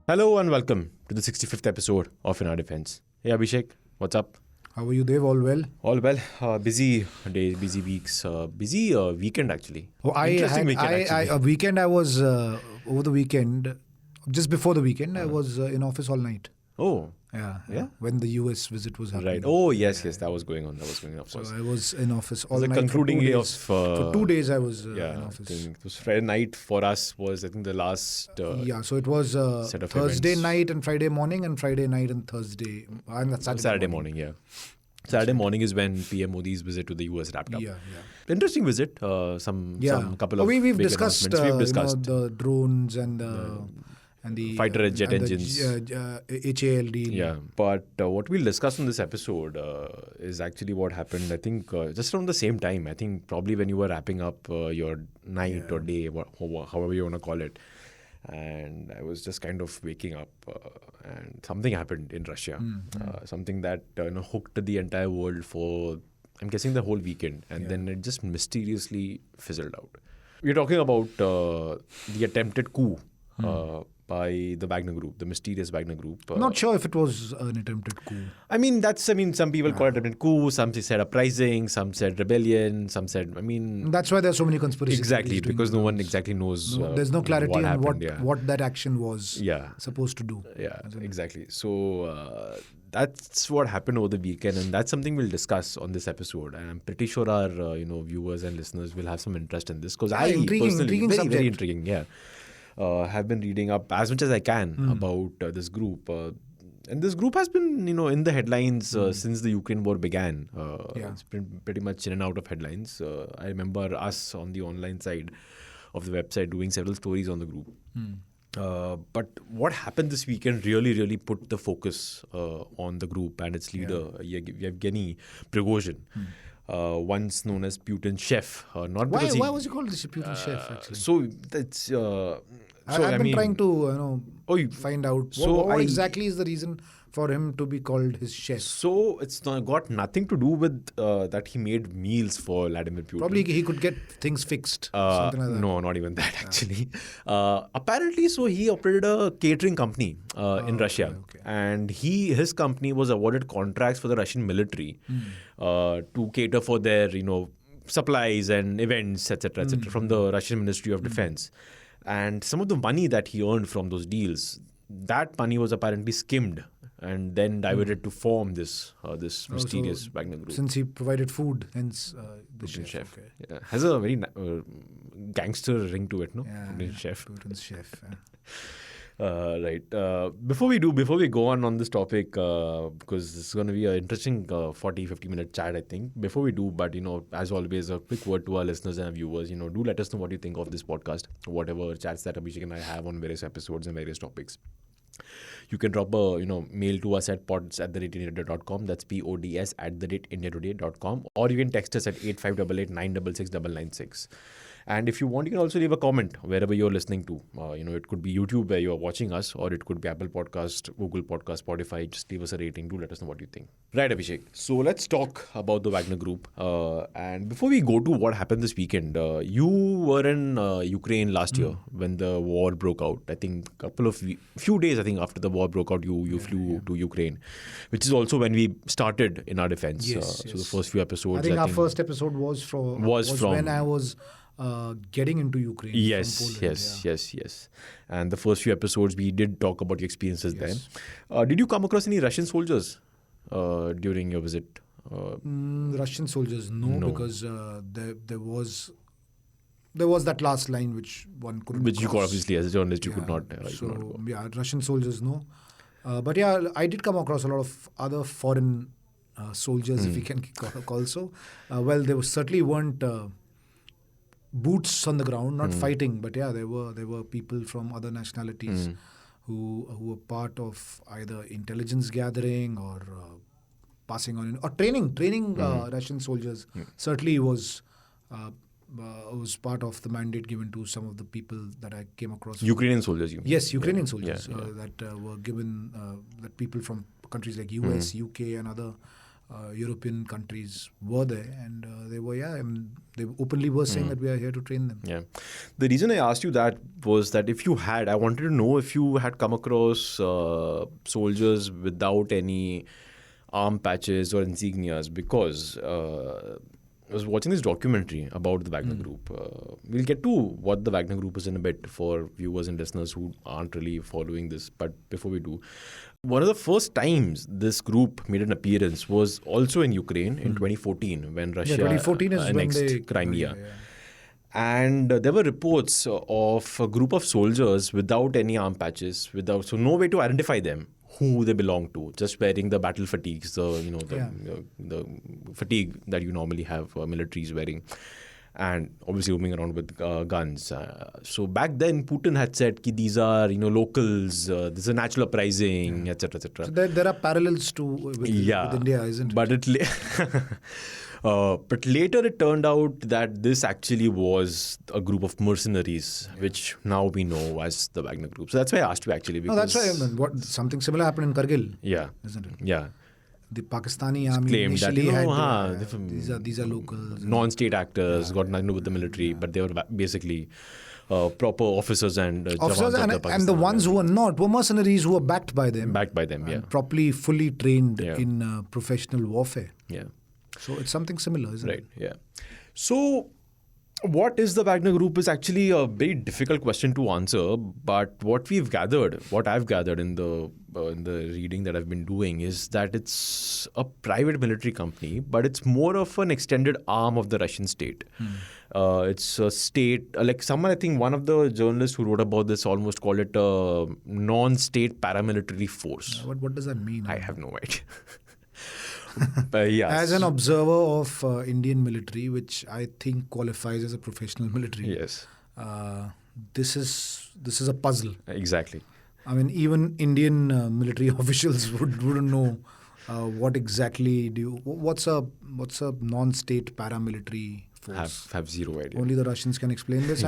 Hello and welcome to the 65th episode of In Our Defense. Hey Abhishek, what's up? How are you, Dev? All well? All well. Busy days, busy weeks, busy weekend actually. Interesting weekend actually. a weekend I was, over the weekend, just before the weekend, I was in office all night. Oh, Yeah. When the US visit was happening. right. Oh, yes, that was going on. Of So course. I was in office all It was night. the concluding day of... for 2 days I was in I office. think it was Friday night for us was, I think, the last... So it was set of Thursday events. night and Friday morning, and Friday night and Thursday, and Saturday morning, yeah. Saturday morning is when PM Modi's visit to the US wrapped up. Yeah. Interesting visit. Some couple of We've big discussed, announcements. We've discussed the drones and the fighter jet and engines. HAL deal. Yeah, but what we'll discuss in this episode is actually what happened, I think, just around the same time. I think probably when you were wrapping up your night or day, however you want to call it. And I was just kind of waking up and something happened in Russia. Something that hooked the entire world for, I'm guessing, the whole weekend. And then it just mysteriously fizzled out. We're talking about the attempted coup by the Wagner group, the mysterious Wagner group. Not sure if it was an attempted coup. Some people call it attempted coup, some said uprising, some said rebellion, some said, That's why there's so many conspiracies. Exactly, because no one exactly knows. There's no clarity what on happened, what that action was Yeah. supposed to do. Yeah, exactly. So that's what happened over the weekend, and that's something we'll discuss on this episode. And I'm pretty sure our viewers and listeners will have some interest in this because I intriguing very subject. intriguing. Yeah, have been reading up as much as I can about this group. And this group has been, in the headlines since the Ukraine war began. It's been pretty much in and out of headlines. I remember us on the online side of the website doing several stories on the group. But what happened this weekend really put the focus on the group and its leader, Yevgeny Prigozhin, once known as Putin's chef. Why was he called the Putin chef, actually? So that's... I've been trying to find out what I- exactly is the reason for him to be called his chef. So it's got nothing to do with that he made meals for Vladimir Putin. Probably he could get things fixed. Something like that. No, not even that actually. Apparently, so he operated a catering company in Russia, okay. and his company was awarded contracts for the Russian military to cater for their supplies and events, etc., from the Russian Ministry of Defense. And some of the money that he earned from those deals, that money was apparently skimmed and then diverted to form this mysterious Wagner group. Since he provided food, hence the Putin chef. Okay. Yeah. Has a very gangster ring to it, no? Yeah, Putin chef. Putin's chef. Yeah. Right. Before we go on this topic, because it's going to be an interesting 40-50 minute chat, I think. Before we do, but as always, a quick word to our listeners and our viewers. Do let us know what you think of this podcast, whatever chats that Abhishek and I have on various episodes and various topics. You can drop a mail to us at pods@indiatoday.com. That's pods@indiatoday.com. Or you can text us at 8588 966 996. And if you want, you can also leave a comment wherever you're listening to. It could be YouTube where you're watching us, or it could be Apple Podcast, Google Podcast, Spotify. Just leave us a rating. Do let us know what you think. Right, Abhishek. So let's talk about the Wagner Group. And before we go to what happened this weekend, you were in Ukraine last year when the war broke out. I think few days, I think, after the war broke out, you flew to Ukraine, which is also when we started In Our Defense. Yes. So the first few episodes. I think our first episode was from when I was getting into Ukraine. Yes, from Poland, yes. And the first few episodes, we did talk about your experiences there. Did you come across any Russian soldiers during your visit? Russian soldiers, no. Because there was that last line which one couldn't Which you cross. obviously, as a journalist, you could not. Russian soldiers, no. But I did come across a lot of other foreign soldiers, if we can call so. There certainly weren't boots on the ground, not fighting, but there were people from other nationalities who were part of either intelligence gathering or passing on or training Russian soldiers. Certainly was part of the mandate given to some of the people that I came across. Ukrainian soldiers, you mean? Yes, Ukrainian soldiers Yeah. that were given, that people from countries like US, UK and other European countries were there, and they were they openly were saying that we are here to train them. Yeah. The reason I asked you that was that I wanted to know if you had come across soldiers without any arm patches or insignias, because I was watching this documentary about the Wagner Group. We'll get to what the Wagner Group is in a bit for viewers and listeners who aren't really following this. But before we do, one of the first times this group made an appearance was also in Ukraine in 2014 when Russia 2014 is annexed when they, Crimea. And there were reports of a group of soldiers without any arm patches, so no way to identify them, who they belong to, just wearing the battle fatigues, the fatigue that you normally have militaries wearing, and obviously roaming around with guns. So back then, Putin had said that these are locals, this is a natural uprising, etc., etc. So there are parallels with India, isn't it? But later it turned out that this actually was a group of mercenaries, which now we know as the Wagner Group. So that's why I asked you actually. Because that's why something similar happened in Kargil. Yeah. Isn't it? Yeah. The Pakistani army claimed initially that, these are locals. Non-state actors, got nothing to do with the military, but they were basically proper officers and jawans of the Pakistan. And the ones who were not were mercenaries who were backed by them. Properly, fully trained in professional warfare. Yeah. So it's something similar, isn't it? Right, yeah. So what is the Wagner Group is actually a very difficult question to answer, but what I've gathered in the reading that I've been doing is that it's a private military company, but it's more of an extended arm of the Russian state. It's a state, like someone, I think one of the journalists who wrote about this almost called it a non-state paramilitary force. What does that mean? I have no idea. As an observer of Indian military, which I think qualifies as a professional military, yes, this is a puzzle. Exactly. I mean, even Indian military officials wouldn't know what exactly what's a non-state paramilitary force. Have zero idea. Only the Russians can explain this,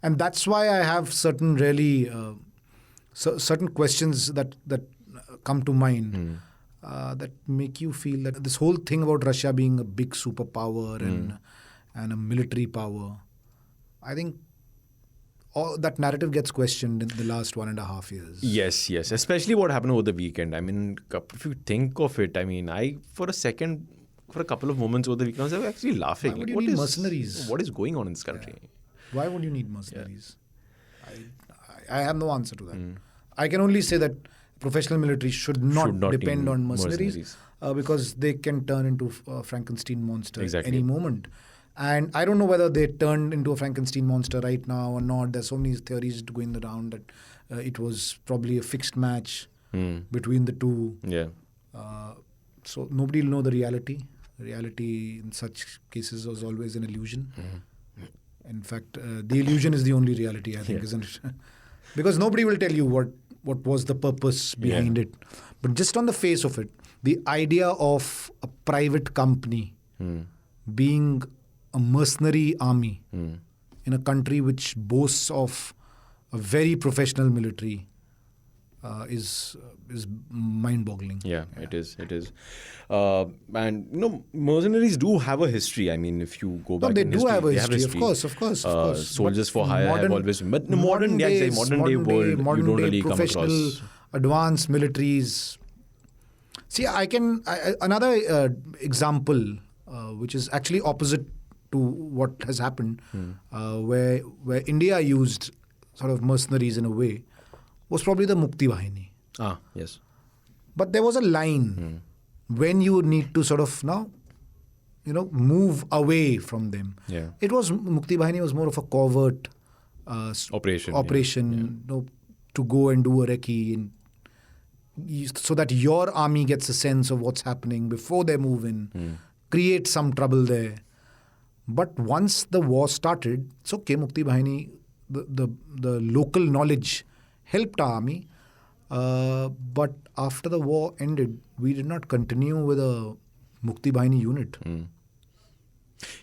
and that's why I have certain certain questions that come to mind. That make you feel that this whole thing about Russia being a big superpower and a military power, I think all that narrative gets questioned in the last 1.5 years. Yes. Especially what happened over the weekend. I mean, if you think of it, I mean, for a couple of moments over the weekend, I was actually laughing. Why would you need mercenaries? What is going on in this country? Yeah. Why would you need mercenaries? Yeah. I have no answer to that. I can only say that professional military should not depend on mercenaries. Because they can turn into a Frankenstein monster at any moment. And I don't know whether they turned into a Frankenstein monster right now or not. There's so many theories going around that it was probably a fixed match between the two. Yeah. So nobody will know the reality. The reality in such cases is always an illusion. In fact, the illusion is the only reality, I think, isn't it? Because nobody will tell you what was the purpose behind it. But just on the face of it, the idea of a private company being a mercenary army in a country which boasts of a very professional military is mind-boggling. Yeah, it is. And mercenaries do have a history. I mean, if you go back, they do have a history. Of course. Soldiers for hire have always been. But in the modern day world, you don't really come across advanced militaries. See, another example, which is actually opposite to what has happened, where India used sort of mercenaries in a way, was probably the Mukti Bahini. Yes. But there was a line when you need to sort of move away from them. Yeah. It was Mukti Bahini was more of a covert operation to go and do a recce so that your army gets a sense of what's happening before they move in, create some trouble there. But once the war started, it's okay, Mukti Bahini, the local knowledge helped our army. But after the war ended, we did not continue with a Mukti Bahini unit.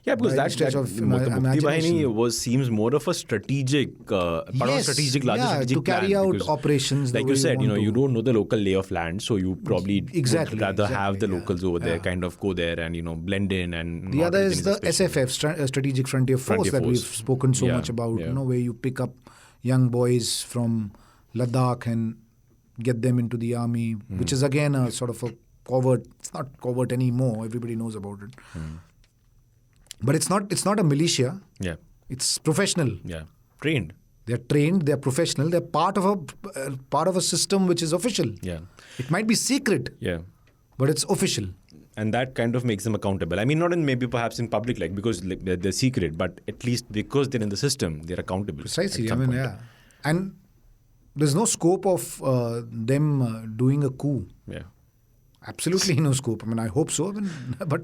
Yeah, because by that any stretch of the Mukti imagination. Bahini seems more of a strategic, part of a strategic, larger strategic to carry plan, out because, operations. like you said, you don't know the local lay of land, so you probably would rather have the locals over there, kind of go there and blend in. And the other is the SFF, Strategic Frontier Force, that we've spoken so much about. Where you pick up young boys from Ladakh and get them into the army, which is again a sort of a covert. It's not covert anymore. Everybody knows about it. But it's not a militia. Yeah. It's professional. Yeah. Trained. They're trained. They're professional. They're part of a system which is official. Yeah. It might be secret. Yeah. But it's official. And that kind of makes them accountable. I mean, not in maybe perhaps in public, like because they're secret, but at least because they're in the system, they're accountable. Precisely. I mean, yeah. And there's no scope of them doing a coup. Yeah. Absolutely no scope. I mean, I hope so. I mean, but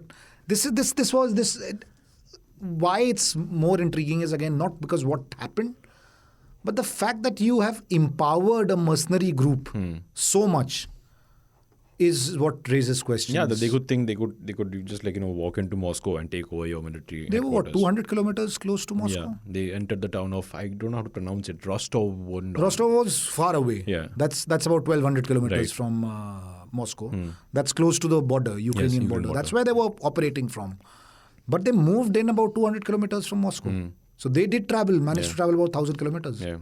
why it's more intriguing is, again, not because what happened, but the fact that you have empowered a mercenary group so much is what raises questions. Yeah, that they could think they could just walk into Moscow and take over your military. They were 200 kilometers close to Moscow? Yeah, they entered the town of, I don't know how to pronounce it, Rostov. Rostov was far away. Yeah. That's about 1,200 kilometers from Moscow. That's close to the border, Ukrainian border. That's where they were operating from. But they moved in about 200 kilometers from Moscow. So they did managed to travel about 1,000 kilometers. Yeah.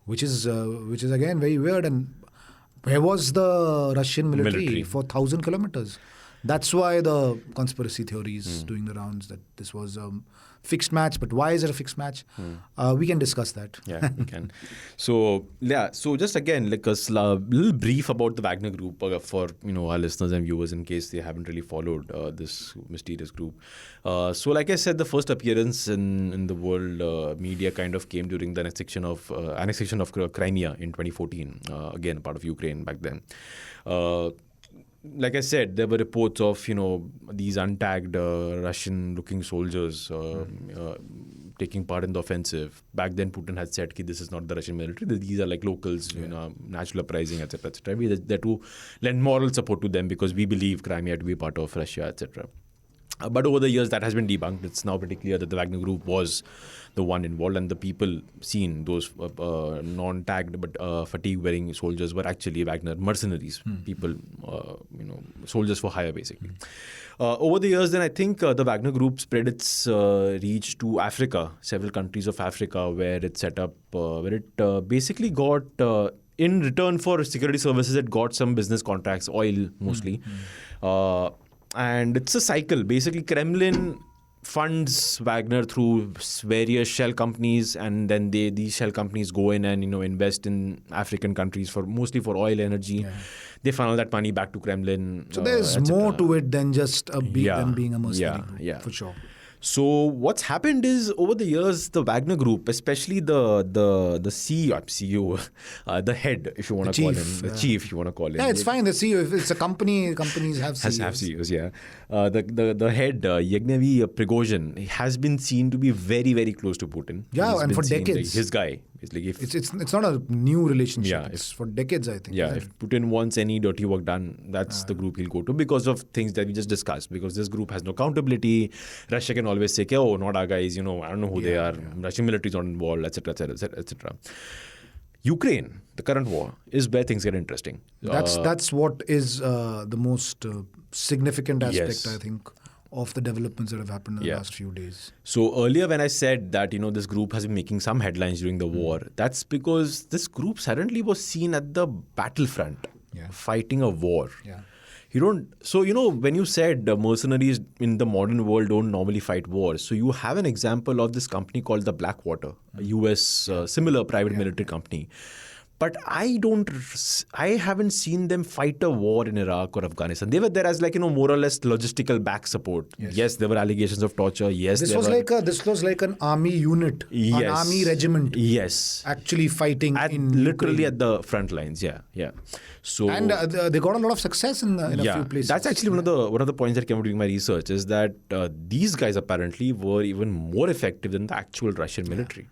Which is again very weird. And where was the Russian military for 1,000 kilometers? That's why the conspiracy theories doing the rounds that this was a fixed match. But why is it a fixed match? We can discuss that. Yeah, we can. So just again, like a little brief about the Wagner group for our listeners and viewers in case they haven't really followed this mysterious group. So like I said, the first appearance in the world media kind of came during the annexation of Crimea in 2014. Again, part of Ukraine back then. Like I said, there were reports of these untagged Russian-looking soldiers taking part in the offensive. Back then, Putin had said that this is not the Russian military; these are like locals, natural uprising, etc., etc. We there to lend moral support to them because we believe Crimea to be part of Russia, etc. But over the years, that has been debunked. It's now pretty clear that the Wagner group was the one involved, and the people seen, those non-tagged but fatigue-wearing soldiers, were actually Wagner mercenaries, people, soldiers for hire, basically. Over the years, then I think the Wagner group spread its reach to Africa, several countries of Africa, where it set up, where it basically got, in return for security services, it got some business contracts, oil mostly. And it's a cycle. Basically, Kremlin funds Wagner through various shell companies, and then these shell companies go in and invest in African countries mostly for oil, energy. They funnel that money back to Kremlin. So there's more to it than just them being a mercenary group, for sure. So what's happened is, over the years, the Wagner group, especially the CEO, the head, if you want to call him, the chief, if you want to call him. Yeah, it's fine. The CEO, if it's a company, companies have CEOs. Have CEOs, yeah. The head, Yevgeny Prigozhin, has been seen to be very, very close to Putin. Yeah, and for decades. His guy. It's not a new relationship. Yeah, it's for decades, I think. Yeah, if Putin wants any dirty work done, that's the group he'll go to, because of things that we just discussed. Because this group has no accountability. Russia can always say, oh, not our guys, I don't know who they are. Russian military is not involved, etc., etc., etc. Ukraine, the current war, is where things get interesting. That's what is the most significant aspect, I think, of the developments that have happened in the last few days. So earlier when I said that, this group has been making some headlines during the war, that's because this group suddenly was seen at the battlefront, fighting a war. Yeah. So when you said mercenaries in the modern world don't normally fight wars, so you have an example of this company called the Blackwater, a US similar private military company. But I haven't seen them fight a war in Iraq or Afghanistan. They were there as more or less logistical back support. Yes, there were allegations of torture. Yes, this was like an army unit, an army regiment. Yes, actually fighting literally at the front lines. Yeah. So they got a lot of success in a few places. That's actually one of the points that came out during my research, is that these guys apparently were even more effective than the actual Russian military.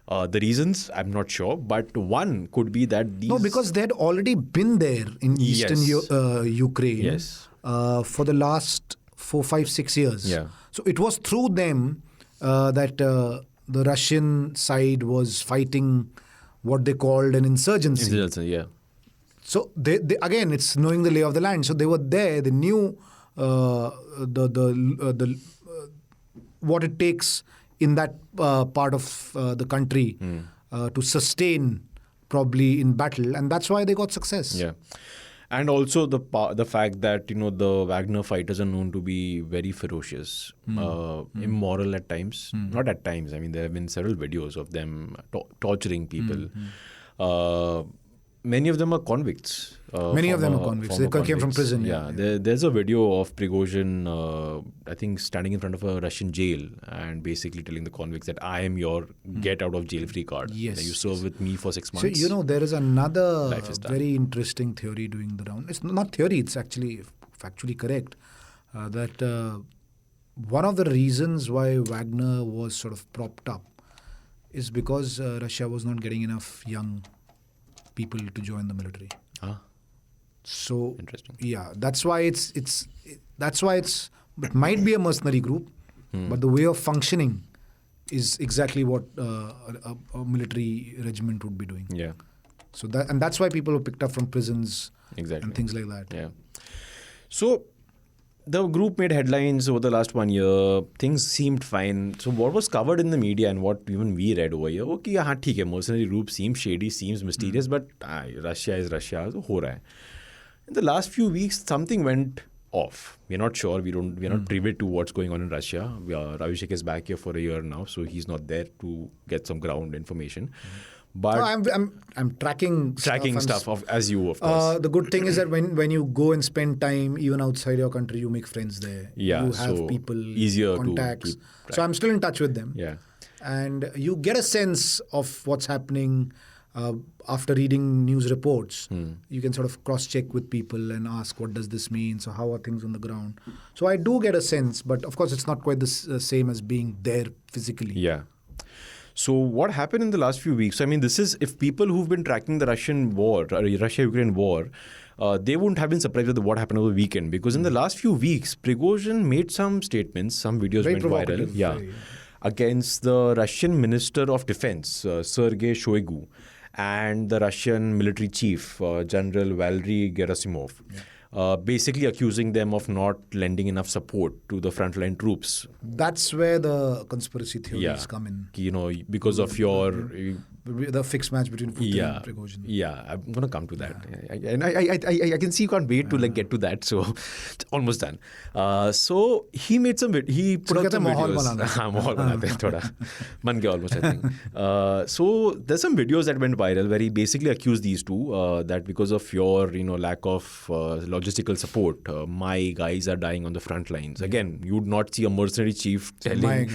The reasons, I'm not sure, but one could be that these... No, because they had already been there in eastern Ukraine for the last 4, 5, 6 years. Yeah. So it was through them that the Russian side was fighting what they called an insurgency. Yeah. So they again, it's knowing the lay of the land. So they were there. They knew what it takes in that part of the country to sustain probably in battle, and that's why they got success. Yeah. And also the fact that the Wagner fighters are known to be very ferocious, immoral at times. Not at times. I mean, there have been several videos of them torturing people. Many of them are convicts. Many of them are convicts. They came from prison. Yeah. There's a video of Prigozhin, I think, standing in front of a Russian jail and basically telling the convicts that I am your get out of jail free card. Yes. You serve with me for 6 months. So, there is another very interesting theory doing the round. It's not theory, it's actually factually correct. That one of the reasons why Wagner was sort of propped up is because Russia was not getting enough young people to join the military. So interesting. Yeah, that's why it might be a mercenary group, but the way of functioning is exactly what a military regiment would be doing. Yeah. So that's why people were picked up from prisons and things like that. Yeah. So the group made headlines over the last 1 year. Things seemed fine. So what was covered in the media and what even we read over here, okay, हाँ ठीक है, mercenary group seems shady, seems mysterious, but Russia is Russia, so हो रहा है. In the last few weeks, something went off. We're not sure. We're not privy to what's going on in Russia. Ravishek is back here for a year now, so he's not there to get some ground information. But I'm tracking stuff as you, of course. The good thing is that when you go and spend time even outside your country, you make friends there. Yeah, you have so people, easier contacts. to keep track. So I'm still in touch with them. Yeah, and you get a sense of what's happening after reading news reports. You can sort of cross-check with people and ask, what does this mean? So how are things on the ground? So I do get a sense, but of course it's not quite the same as being there physically. Yeah. So what happened in the last few weeks? I mean, this is, if people who've been tracking the Russian war, Russia-Ukraine war, they wouldn't have been surprised with what happened over the weekend, because in the last few weeks, Prigozhin made some statements, some videos very went viral. Yeah. Against the Russian Minister of Defense, Sergei Shoigu, and the Russian military chief, General Valery Gerasimov. Basically accusing them of not lending enough support to the frontline troops. That's where the conspiracy theories come in. Because of your... The fixed match between Putin and Prigozhin. Yeah, I'm going to come to that. And I can see you can't wait to get to that. So, it's almost done. So, he made some... He put out some videos. Mahal banate hain thoda. Man gaya almost, I think. So, there's some videos that went viral where he basically accused these two that because of your, lack of logistical support, my guys are dying on the front lines. Again, you would not see a mercenary chief telling...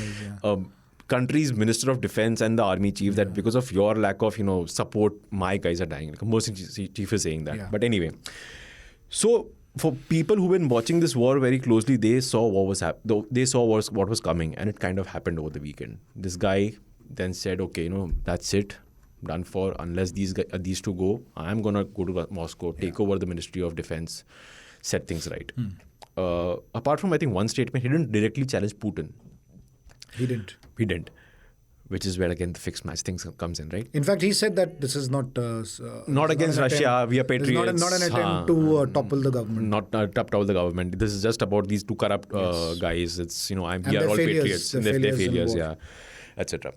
country's Minister of Defense and the army chief that because of your lack of, support, my guys are dying. Like a mercenary chief is saying that. Yeah. But anyway, so for people who've been watching this war very closely, they saw what was what was coming, and it kind of happened over the weekend. This guy then said, okay, that's it. Done for. Unless these two go, I'm going to go to Moscow, take over the Ministry of Defense, set things right. Apart from, I think, one statement, he didn't directly challenge Putin. He didn't. Which is where, again, the fixed match things comes in, right? In fact, he said that this is not against Russia. We are patriots. Not an attempt to topple the government. Not topple the government. This is just about these two corrupt guys. It's we are all patriots. And their failures, etc.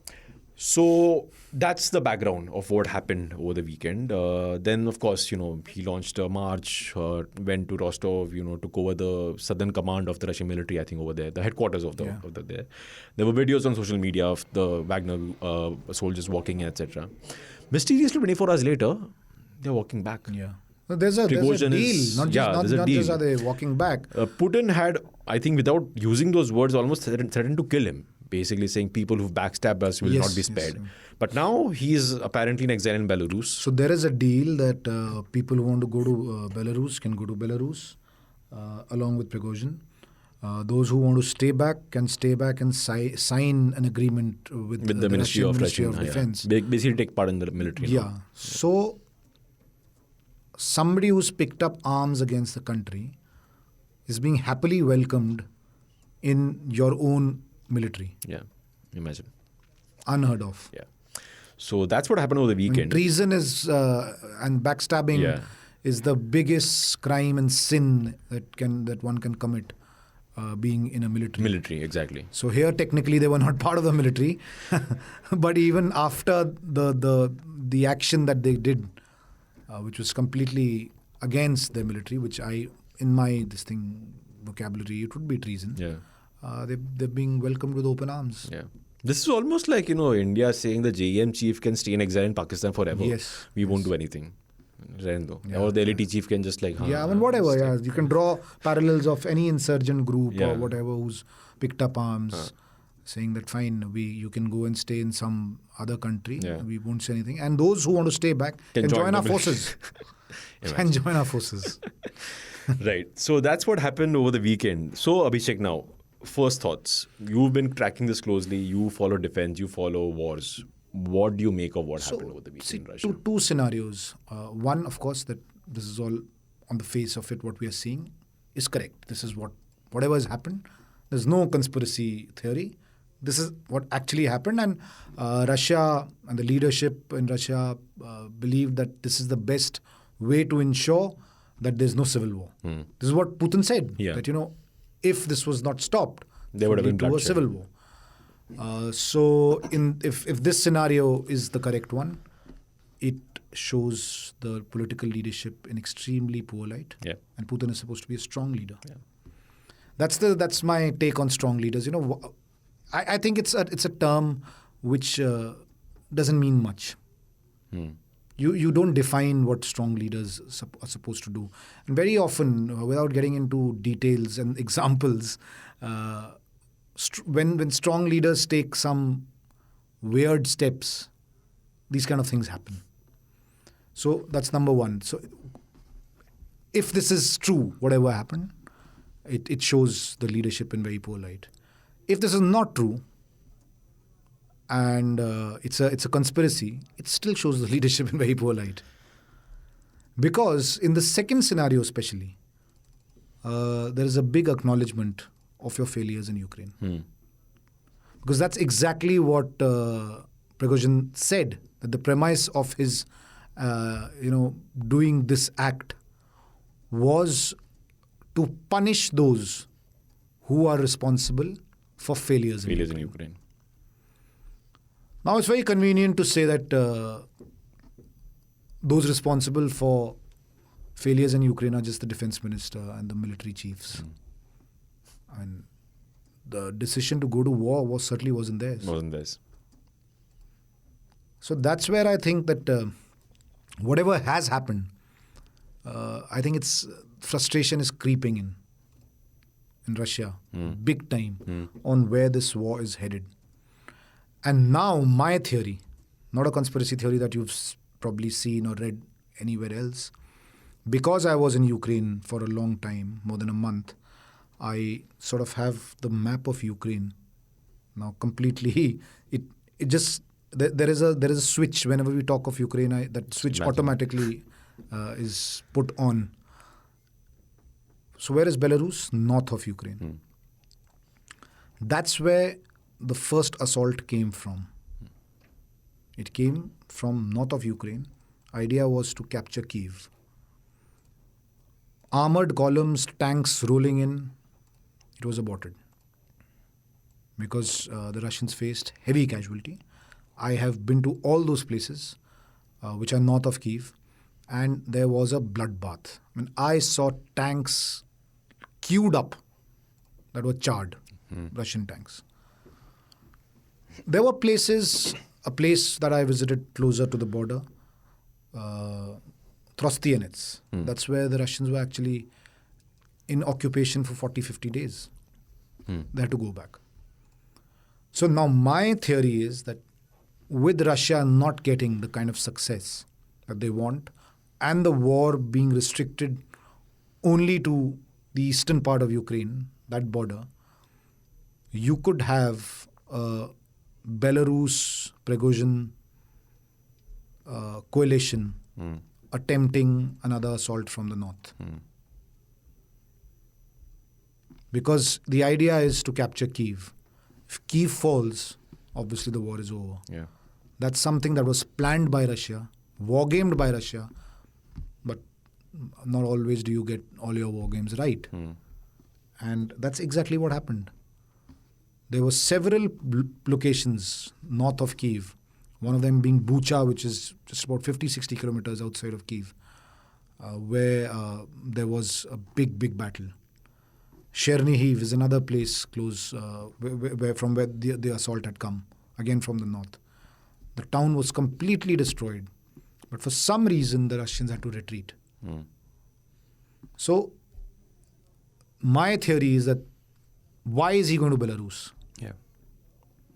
So that's the background of what happened over the weekend. Then, of course, he launched a march, went to Rostov, took over the southern command of the Russian military, I think, over there, the headquarters of there. There were videos on social media of the Wagner soldiers walking, etc. Mysteriously, 24 hours later, they're walking back. Yeah. There's a deal. Not just are they walking back. Putin had, I think, without using those words, almost threatened to kill him. Basically saying people who've backstabbed us will not be spared. Yes. But now he's apparently in exile in Belarus. So there is a deal that people who want to go to Belarus can go to Belarus along with Prigozhin. Those who want to stay back can stay back and sign an agreement with the Ministry of Defense. Basically take part in the military. Yeah. So somebody who's picked up arms against the country is being happily welcomed in your own military. Yeah. Imagine. Unheard of. Yeah. So that's what happened over the And weekend. treason is and backstabbing Yeah. is the biggest crime and sin that one can commit, being in a military. Military, exactly. So here, technically, they were not part of the military, but even after the action that they did, which was completely against the military, which in my vocabulary, it would be treason. Yeah. They're being welcomed with open arms. Yeah. This is almost like, India saying the JEM chief can stay in exile in Pakistan forever. Yes. We won't do anything. Rehndo. Yeah. Or the LET chief can just Whatever. Yeah, you can draw parallels of any insurgent group Yeah. or whatever who's picked up arms, saying that fine, you can go and stay in some other country. Yeah. We won't say anything. And those who want to stay back can join our forces. Can join our forces. Right. So that's what happened over the weekend. So Abhishek, now, first thoughts. You've been tracking this closely. You follow defense. You follow wars. What do you make of what happened over the weekend in Russia? Two scenarios. One, of course, that this is all on the face of it, what we are seeing is correct. This is whatever has happened. There's no conspiracy theory. This is what actually happened. And Russia and the leadership in Russia believe that this is the best way to ensure that there's no civil war. This is what Putin said. Yeah. That, if this was not stopped, There would have been to a bloodshed. civil war. So if this scenario is the correct one, it shows the political leadership in extremely poor light. Yeah. And Putin is supposed to be a strong leader. Yeah. That's my take on strong leaders. I think it's a term which doesn't mean much. You don't define what strong leaders are supposed to do. And very often, without getting into details and examples, when strong leaders take some weird steps, these kind of things happen. So that's number one. So if this is true, whatever happened, it shows the leadership in very poor light. If this is not true, and it's a conspiracy, it still shows the leadership in very poor light. Because in the second scenario especially, there is a big acknowledgement of your failures in Ukraine. Because that's exactly what Prigozhin said, that the premise of his doing this act was to punish those who are responsible for failures in Failures in Ukraine. Ukraine. Now, it's very convenient to say that those responsible for failures in Ukraine are just the defense minister and the military chiefs. And the decision to go to war certainly wasn't theirs. Wasn't this? So that's where I think that whatever has happened, I think its frustration is creeping in Russia, big time, on where this war is headed. And now my theory, not a conspiracy theory that you've probably seen or read anywhere else, because I was in Ukraine for a long time, more than a month, I sort of have the map of Ukraine now completely. It just there is a switch whenever we talk of Ukraine. That switch automatically is put on. So where is Belarus? North of Ukraine. That's where the first assault came from. It came from north of Ukraine. Idea was to capture Kyiv. Armored columns, tanks rolling in. It was aborted because the Russians faced heavy casualty. I have been to all those places which are north of Kyiv, and there was a bloodbath. I mean, I saw tanks queued up that were charred, Russian tanks. There were places, a place that I visited closer to the border, Trostianets. That's where the Russians were actually in occupation for 40, 50 days. They had to go back. So now my theory is that with Russia not getting the kind of success that they want, and the war being restricted only to the eastern part of Ukraine, that border, you could have Belarus, Prigozhin coalition attempting another assault from the north. Because the idea is to capture Kyiv. If Kyiv falls, obviously the war is over. Yeah. That's something that was planned by Russia, war-gamed by Russia, but not always do you get all your war games right. And that's exactly what happened. There were several locations north of Kyiv, one of them being Bucha, which is just about 50-60 kilometers outside of Kyiv, where there was a big battle. Chernihiv is another place close from where the assault had come, again from the north. The town was completely destroyed, but for some reason the Russians had to retreat. So my theory is that why is he going to Belarus? Yeah.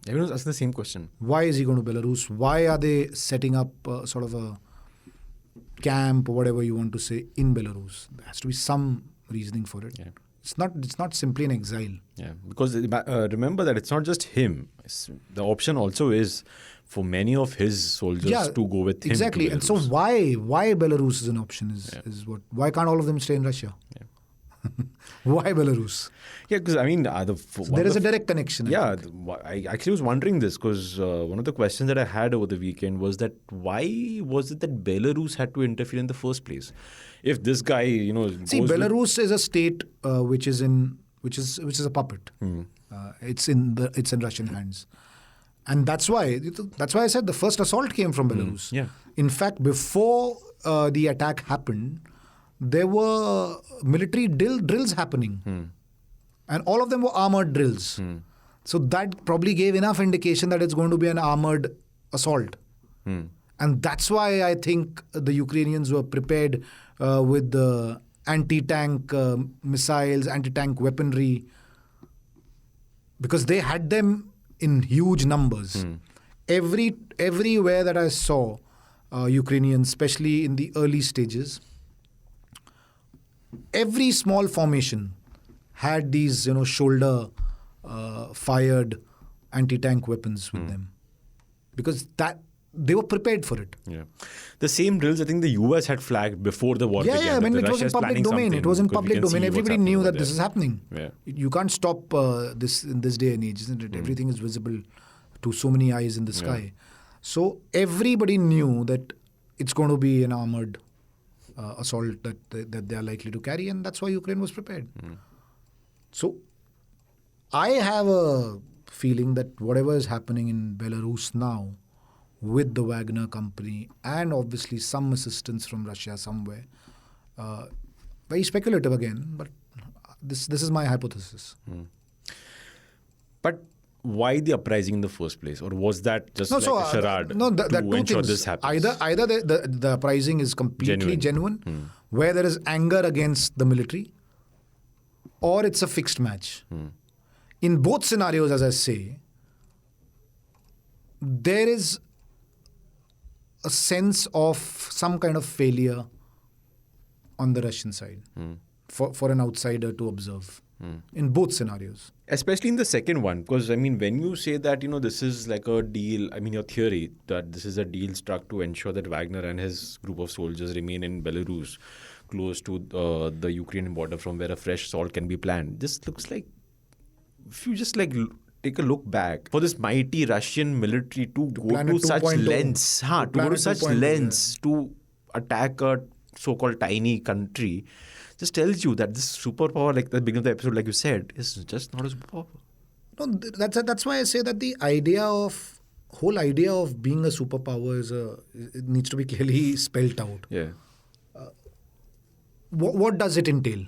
Everyone's asking the same question. Why is he going to Belarus? Why are they setting up sort of a camp or whatever you want to say in Belarus? There has to be some reasoning for it. Yeah. It's not simply an exile. Yeah, because remember that it's not just him. The option also is for many of his soldiers to go with him. Exactly. And so why Belarus is an option is what? Why can't all of them stay in Russia? Yeah. Why Belarus? Yeah, because I mean, there is a direct connection. Yeah, I actually was wondering this because one of the questions that I had over the weekend was that why was it that Belarus had to interfere in the first place? If this guy, Belarus is a state which is a puppet. It's in Russian hands, and that's why I said the first assault came from Belarus. Yeah. In fact, before the attack happened, there were military drills happening, and all of them were armored drills. So that probably gave enough indication that it's going to be an armored assault. And that's why I think the Ukrainians were prepared with the anti-tank missiles, anti-tank weaponry, because they had them in huge numbers. Everywhere that I saw Ukrainians, especially in the early stages, every small formation had these, shoulder fired anti-tank weapons with them, because they were prepared for it. Yeah, the same drills I think the US had flagged before the war began. Yeah, I mean, it was in public domain. It was in public domain. Everybody knew that this is happening. Yeah. You can't stop this in this day and age, isn't it? Everything is visible to so many eyes in the sky. So everybody knew that it's going to be an armored assault that they are likely to carry, and that's why Ukraine was prepared. So I have a feeling that whatever is happening in Belarus now, with the Wagner company and obviously some assistance from Russia somewhere, very speculative again, but this is my hypothesis. But why the uprising in the first place? Or was that just a charade to ensure things. This happens? Either the uprising is completely genuine, where there is anger against the military, or it's a fixed match. In both scenarios, as I say, there is a sense of some kind of failure on the Russian side for an outsider to observe in both scenarios. Especially in the second one, because I mean, when you say that, this is like a deal, I mean, your theory that this is a deal struck to ensure that Wagner and his group of soldiers remain in Belarus, close to the Ukrainian border from where a fresh assault can be planned. This looks like, if you just take a look back, for this mighty Russian military to go to such lengths, to attack a so-called tiny country, just tells you that this superpower, like the beginning of the episode, like you said, is just not a superpower. No, that's why I say that the whole idea of being a superpower it needs to be clearly spelled out. Yeah. What does it entail?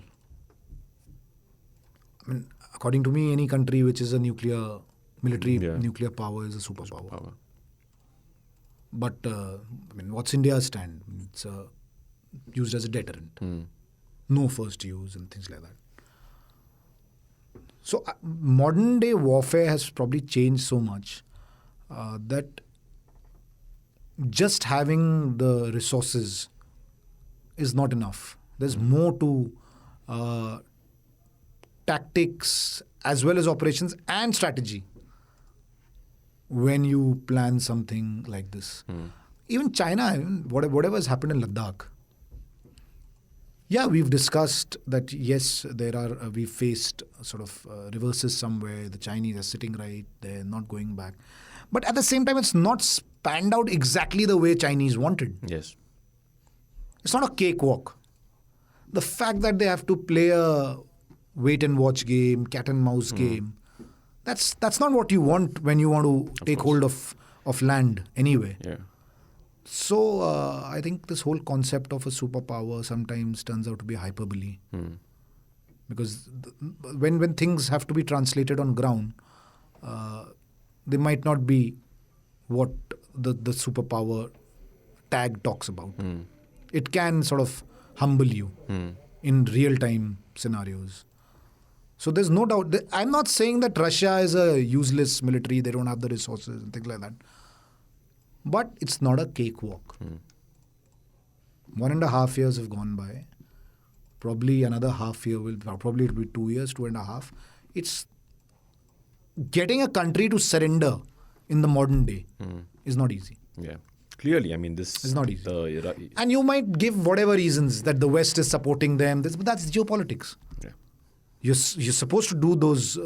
I mean, according to me, any country which is a nuclear power is a superpower. But I mean, what's India's stand? It's used as a deterrent. No first use and things like that. So modern day warfare has probably changed so much that just having the resources is not enough. There's more to tactics as well as operations and strategy when you plan something like this. Even China, whatever has happened in Ladakh, Yeah, we've discussed that, yes, we've faced sort of reverses somewhere. The Chinese are sitting right, they're not going back. But at the same time, it's not spanned out exactly the way Chinese wanted. Yes. It's not a cakewalk. The fact that they have to play a wait and watch game, cat and mouse game, that's not what you want when you want to take hold of land anyway. Yeah. So I think this whole concept of a superpower sometimes turns out to be hyperbole. Because when things have to be translated on ground, they might not be what the superpower tag talks about. It can sort of humble you in real-time scenarios. So there's no doubt. I'm not saying that Russia is a useless military, they don't have the resources and things like that. But it's not a cakewalk. 1.5 years have gone by. Probably another half year probably it'll be 2 years, 2.5. It's getting a country to surrender in the modern day is not easy. Yeah. Clearly, I mean, this is not easy. And you might give whatever reasons that the West is supporting them, but that's geopolitics. Yeah. You're supposed to do those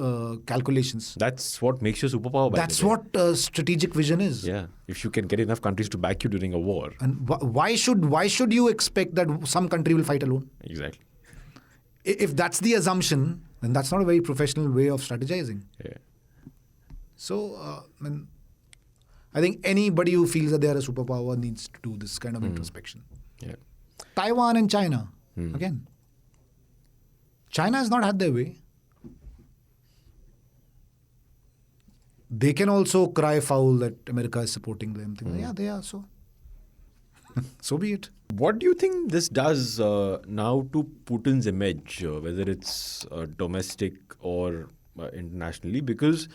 calculations. That's what makes you a superpower. That's what strategic vision is. Yeah. If you can get enough countries to back you during a war. And why should you expect that some country will fight alone? Exactly. If that's the assumption, then that's not a very professional way of strategizing. Yeah. So, I think anybody who feels that they are a superpower needs to do this kind of introspection. Yeah. Taiwan and China, again. China has not had their way. They can also cry foul that America is supporting them. Yeah, they are, so. So be it. What do you think this does now to Putin's image, whether it's domestic or internationally? Because,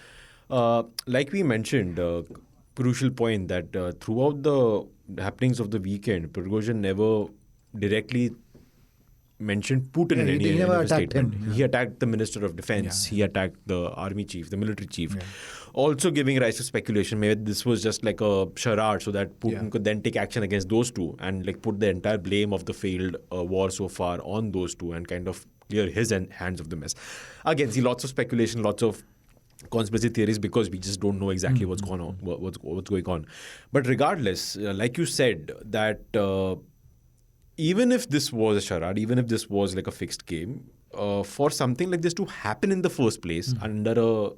like we mentioned, crucial point that throughout the happenings of the weekend, Prigozhin never directly mentioned Putin in any statement. Him. Yeah. He attacked the Minister of Defense. Yeah. He attacked the army chief, the military chief. Yeah. Also giving rise to speculation. Maybe this was just like a charade so that Putin could then take action against those two and like put the entire blame of the failed war so far on those two and kind of clear his hands of the mess. Again, see lots of speculation, lots of conspiracy theories because we just don't know exactly what's going on. What's going on. But regardless, like you said, that even if this was a charade, even if this was like a fixed game, for something like this to happen in the first place under a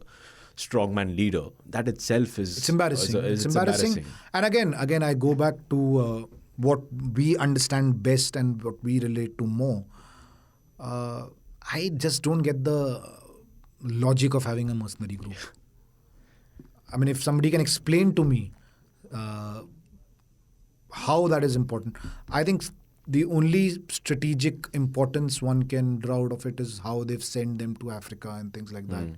strongman leader, that itself is... It's embarrassing. It's embarrassing. And again, I go back to what we understand best and what we relate to more. I just don't get the logic of having a mercenary group. I mean, if somebody can explain to me how that is important, I think the only strategic importance one can draw out of it is how they've sent them to Africa and things like that.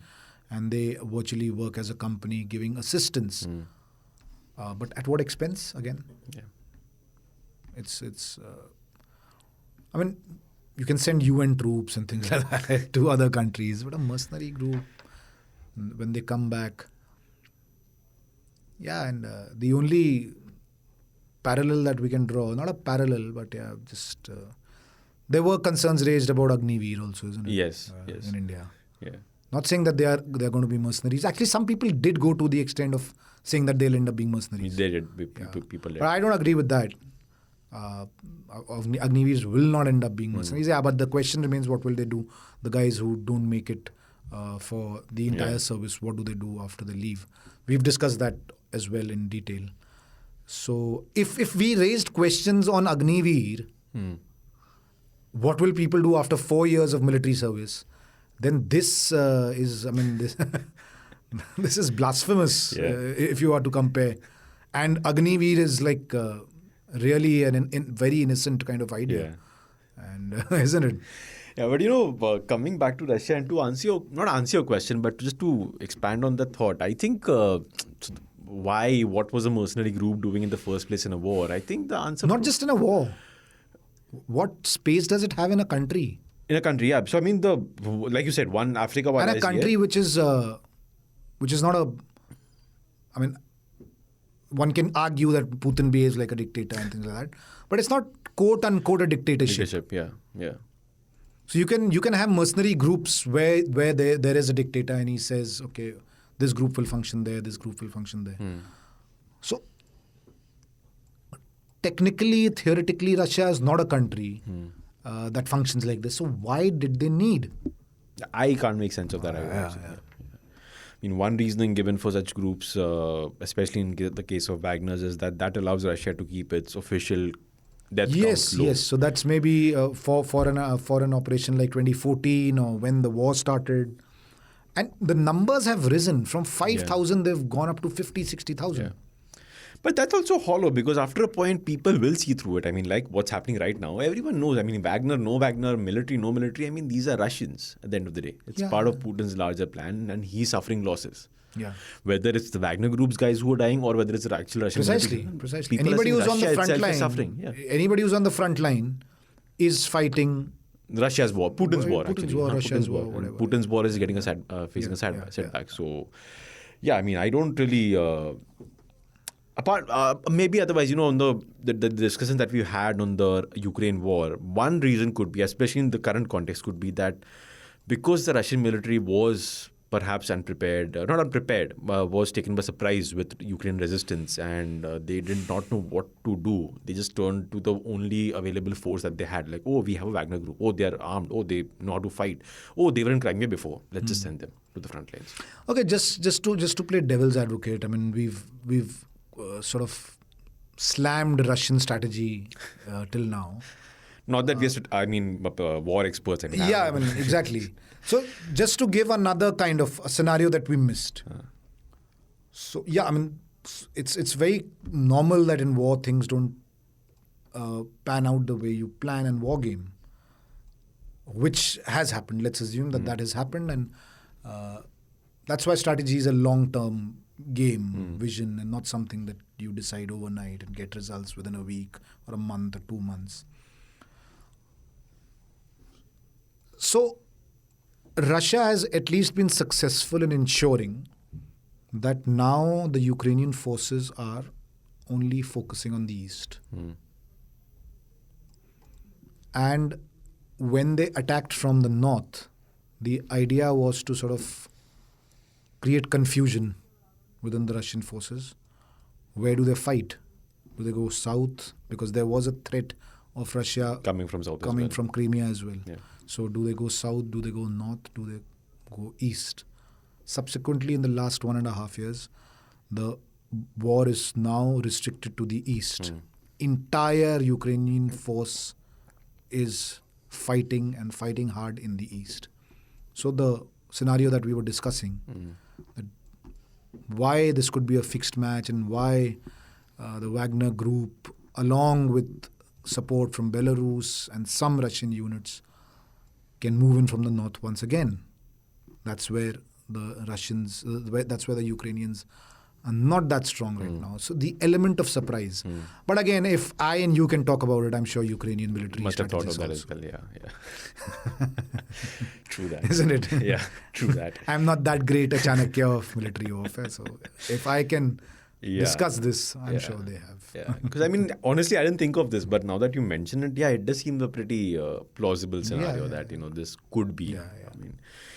And they virtually work as a company giving assistance. But at what expense, again? Yeah. It's I mean, you can send UN troops and things like that to other countries, but a mercenary group, when they come back, and the only parallel that we can draw, not a parallel, but just there were concerns raised about Agniveer also, isn't it? Yes, in India. Yeah. Not saying that they're going to be mercenaries. Actually, some people did go to the extent of saying that they'll end up being mercenaries. They did. People did. But I don't agree with that. Agniveers will not end up being mercenaries. Yeah, but the question remains, what will they do? The guys who don't make it for the entire service, what do they do after they leave? We've discussed that as well in detail. So if we raised questions on Agniveer, what will people do after 4 years of military service? Then this is, I mean, this is blasphemous if you are to compare. And Agniveer is like really a very innocent kind of idea. And isn't it? Yeah, but coming back to Russia and to not answer your question, but just to expand on the thought, I think what was a mercenary group doing in the first place in a war? I think the answer... Not just in a war. What space does it have in a country? In a country, yeah. So I mean, like you said, one Africa, one and a country which is not a. I mean, one can argue that Putin behaves like a dictator and things like that, but it's not quote unquote a dictatorship. Yeah. So you can have mercenary groups where there is a dictator and he says, okay, this group will function there, this group will function there. So technically, theoretically, Russia is not a country that functions like this. So why did they need? I can't make sense of that. I mean, one reasoning given for such groups, especially in the case of Wagner's, is that allows Russia to keep its official death count low. Yes. So that's maybe for an operation like 2014 or when the war started. And the numbers have risen from 5,000, they've gone up to 50, 60,000. Yeah. But that's also hollow because after a point, people will see through it. I mean, like what's happening right now, everyone knows. I mean, Wagner, no Wagner, military, no military. I mean, these are Russians at the end of the day. It's part of Putin's larger plan and he's suffering losses. Yeah. Whether it's the Wagner group's guys who are dying or whether it's the actual Russian military. Precisely. Anybody who's on the front line, anybody who's on the front line is fighting Russia's war, Putin's war, Russia's war, whatever. Putin's war is getting facing a setback. So, yeah, I mean, I don't really. Maybe otherwise, on the discussions that we've had on the Ukraine war, one reason could be, especially in the current context, could be that because the Russian military was perhaps was taken by surprise with Ukraine resistance and they did not know what to do. They just turned to the only available force that they had. Like, oh, we have a Wagner group. Oh, they are armed. Oh, they know how to fight. Oh, they were in Crimea before. Let's just send them to the front lines. Okay, just to play devil's advocate. I mean, we've sort of slammed Russian strategy till now. Not that we're war experts. Exactly. So just to give another kind of a scenario that we missed. So it's very normal that in war things don't pan out the way you plan in war game, which has happened. Let's assume that has happened, and that's why strategy is a long-term game, vision, and not something that you decide overnight and get results within a week or a month or 2 months. So Russia has at least been successful in ensuring that now the Ukrainian forces are only focusing on the east. And when they attacked from the north, the idea was to sort of create confusion within the Russian forces. Where do they fight? Do they go south? Because there was a threat of Russia coming from south, from Crimea as well. Yeah. So do they go south? Do they go north? Do they go east? Subsequently, in the last 1.5 years, the war is now restricted to the east. Entire Ukrainian force is fighting hard in the east. So the scenario that we were discussing, that why this could be a fixed match and why the Wagner group, along with support from Belarus and some Russian units, can move in from the north once again. That's where the Ukrainians are not that strong right now. So the element of surprise. But again, if I and you can talk about it, I'm sure Ukrainian military must have thought of that also. as well. Yeah. True that. Isn't it? Yeah, true that. I'm not that great a Chanakya of military warfare. So if I can discuss this, I'm sure they have. Yeah, because honestly, I didn't think of this, but now that you mention it, it does seem a pretty plausible scenario that this could be.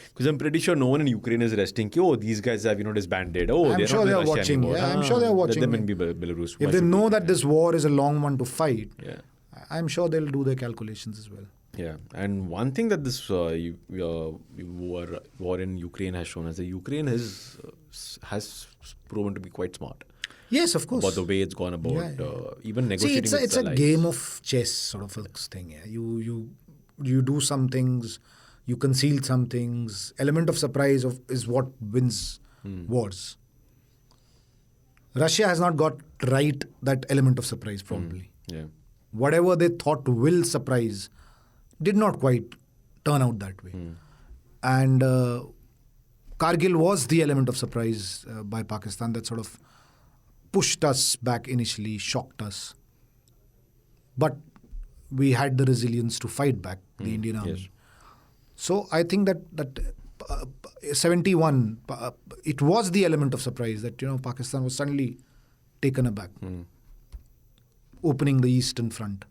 Because I'm pretty sure no one in Ukraine is resting. Oh, these guys have disbanded. Oh, I'm sure they're watching. I'm sure they're watching. Let them be Belarus. If they know that this war is a long one to fight, I'm sure they'll do their calculations as well. Yeah, and one thing that this war in Ukraine has shown is that Ukraine has proven to be quite smart. Yes, of course. About the way it's gone about even negotiating with it's a game of chess sort of a thing. Yeah. You do some things, you conceal some things. Element of surprise is what wins wars. Russia has not got right that element of surprise probably. Whatever they thought will surprise did not quite turn out that way. And Kargil was the element of surprise by Pakistan that sort of pushed us back initially, shocked us. But we had the resilience to fight back, the Indian Army. Yes. So I think that 71, it was the element of surprise that Pakistan was suddenly taken aback, opening the Eastern Front.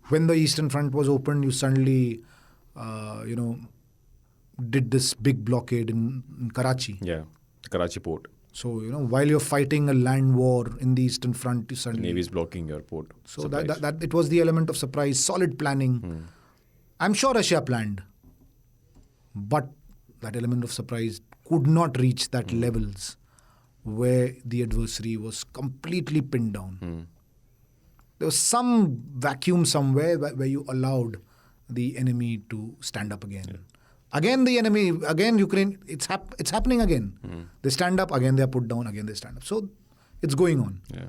When the Eastern Front was opened, you suddenly did this big blockade in Karachi. Yeah, the Karachi port. So, while you're fighting a land war in the Eastern Front, The suddenly... Navy is blocking your port. So that it was the element of surprise, solid planning. I'm sure Russia planned, but that element of surprise could not reach that levels where the adversary was completely pinned down. There was some vacuum somewhere where you allowed the enemy to stand up again. Again, the enemy, again Ukraine, it's happening again. They stand up, again they are put down, again they stand up. So it's going on. Yeah.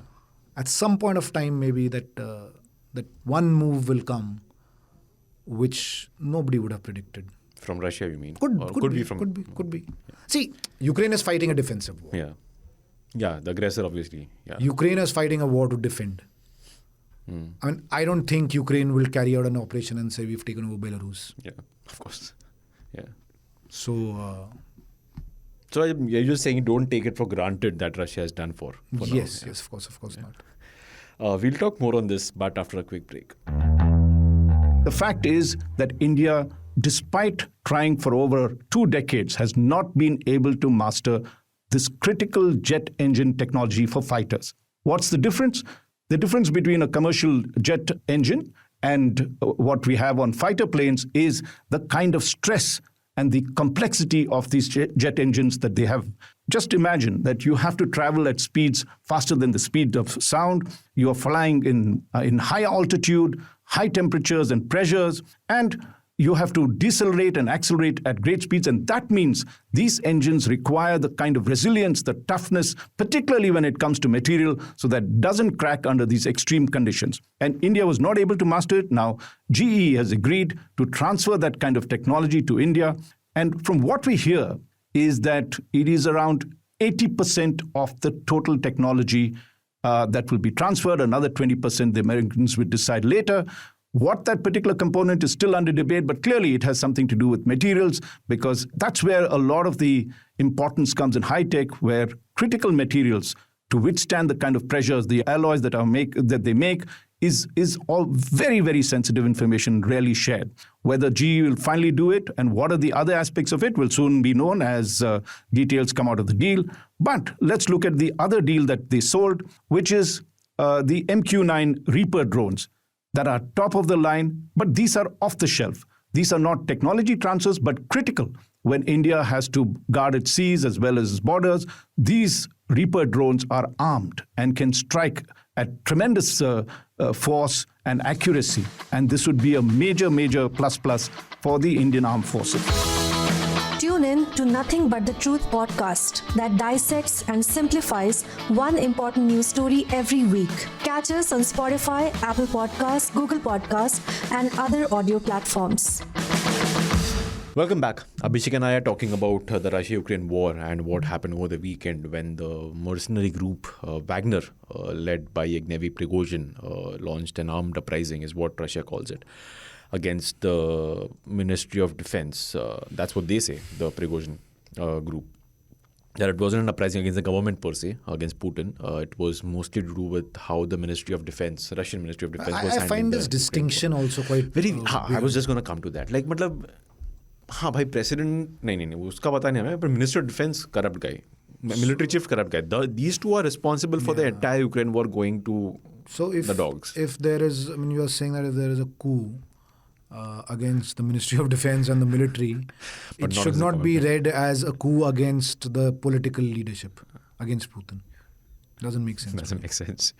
At some point of time, maybe that one move will come, which nobody would have predicted. From Russia, you mean? Could be from... Could be. See, Ukraine is fighting a defensive war. Yeah. Yeah, the aggressor, obviously. Yeah. Ukraine is fighting a war to defend. I mean, I don't think Ukraine will carry out an operation and say we've taken over Belarus. Yeah, of course. Yeah. So... So you're just saying don't take it for granted that Russia has done for yes, now. yes, of course not. We'll talk more on this, but after a quick break. The fact is that India, despite trying for over 2 decades, has not been able to master this critical jet engine technology for fighters. What's the difference? The difference between a commercial jet engine and what we have on fighter planes is the kind of stress and the complexity of these jet engines that they have. Just imagine that you have to travel at speeds faster than the speed of sound. You are flying in high altitude, high temperatures and pressures, and you have to decelerate and accelerate at great speeds. And that means these engines require the kind of resilience, the toughness, particularly when it comes to material, so that doesn't crack under these extreme conditions. And India was not able to master it. Now, GE has agreed to transfer that kind of technology to India. And from what we hear is that it is around 80% of the total technology that will be transferred. Another 20% the Americans will decide later. What that particular component is still under debate, but clearly it has something to do with materials, because that's where a lot of the importance comes in high tech, where critical materials to withstand the kind of pressures, the alloys that they make, is all very, very sensitive information, rarely shared. Whether GE will finally do it and what are the other aspects of it will soon be known as details come out of the deal. But let's look at the other deal that they sold, which is the MQ-9 Reaper drones that are top of the line, but these are off the shelf. These are not technology transfers, but critical. When India has to guard its seas as well as its borders, these Reaper drones are armed and can strike at tremendous force and accuracy. And this would be a major, major plus for the Indian Armed Forces. Tune in to Nothing But the Truth podcast that dissects and simplifies one important news story every week. Catch us on Spotify, Apple Podcasts, Google Podcasts, and other audio platforms. Welcome back. Abhishek and I are talking about the Russia-Ukraine war and what happened over the weekend when the mercenary group Wagner, led by Yevgeny Prigozhin, launched an armed uprising, is what Russia calls it, against the Ministry of Defense. That's what they say, the Prigozhin group. That it wasn't an uprising against the government per se, against Putin. It was mostly to do with how the Ministry of Defense, Russian Ministry of Defense, was handling. I find this distinction also quite... I was just going to come to that. Like, मतलब, हाँ भाई, president नहीं उसका पता नहीं हमें, but Minister of Defense corrupt guy, military chief corrupt guy. These two are responsible for the entire Ukraine war going to the dogs. If there is, I mean, you are saying that if there is a coup against the Ministry of Defense and the military, it should not be read as a coup against the political leadership, against Putin. Doesn't make sense. Doesn't make sense.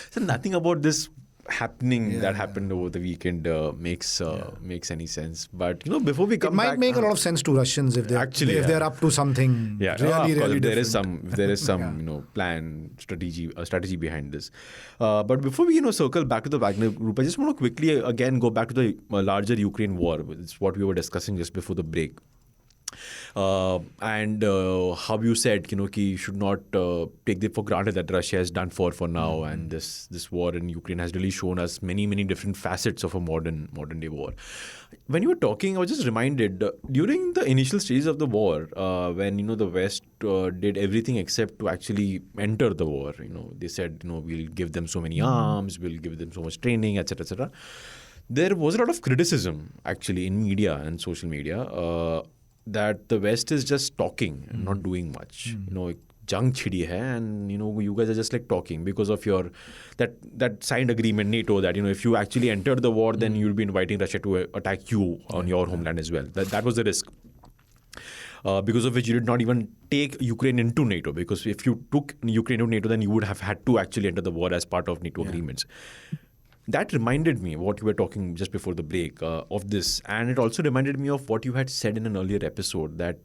So nothing about this happening that happened over the weekend makes any sense. But before we come back, it might make a lot of sense to Russians if they're up to something. Yeah, really, really there is some plan, strategy behind this. But before we circle back to the Wagner group, I just want to quickly again go back to the larger Ukraine war. It's what we were discussing just before the break. And how you said, you should not take it for granted that Russia has done for now, and this war in Ukraine has really shown us many different facets of a modern day war. When you were talking, I was just reminded during the initial stages of the war, when the West did everything except to actually enter the war. They said we'll give them so many arms, we'll give them so much training, etc., etc. there was a lot of criticism actually in media and social media that the West is just talking and not doing much. Jung chidi hai, and you guys are just like talking because of your that signed agreement, NATO, that if you actually enter the war, then you'll be inviting Russia to attack you on your homeland as well. That was the risk. Because of which you did not even take Ukraine into NATO, because if you took Ukraine into NATO, then you would have had to actually enter the war as part of NATO agreements. That reminded me what you were talking just before the break of this, and it also reminded me of what you had said in an earlier episode, that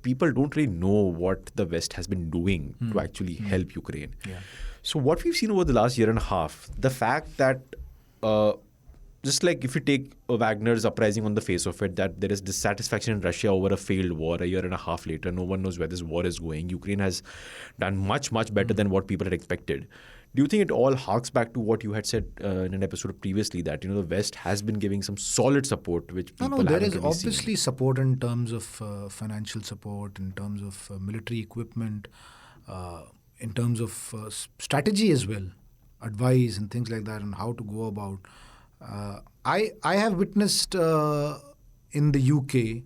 people don't really know what the West has been doing to actually help Ukraine. Yeah. So what we've seen over the last year and a half, the fact that just like if you take Wagner's Uprising on the face of it, that there is dissatisfaction in Russia over a failed war a year and a half later. No one knows where this war is going. Ukraine has done much, much better than what people had expected. Do you think it all harks back to what you had said in an episode previously, that the West has been giving some solid support, which people haven't there is really obviously seen? support in terms of financial support, in terms of military equipment, in terms of strategy as well, advice and things like that, and how to go about. I have witnessed in the UK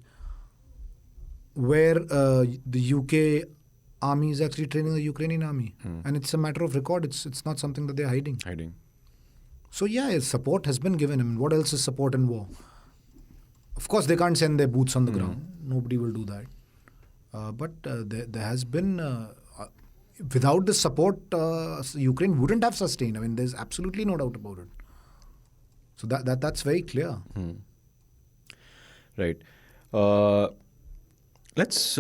where the UK army is actually training the Ukrainian army, and it's a matter of record. It's not something that they're hiding. So support has been given. I mean, what else is support in war? Of course, they can't send their boots on the ground. Nobody will do that. But there has been, without the support, Ukraine wouldn't have sustained. I mean, there's absolutely no doubt about it. So that's very clear. Right. Let's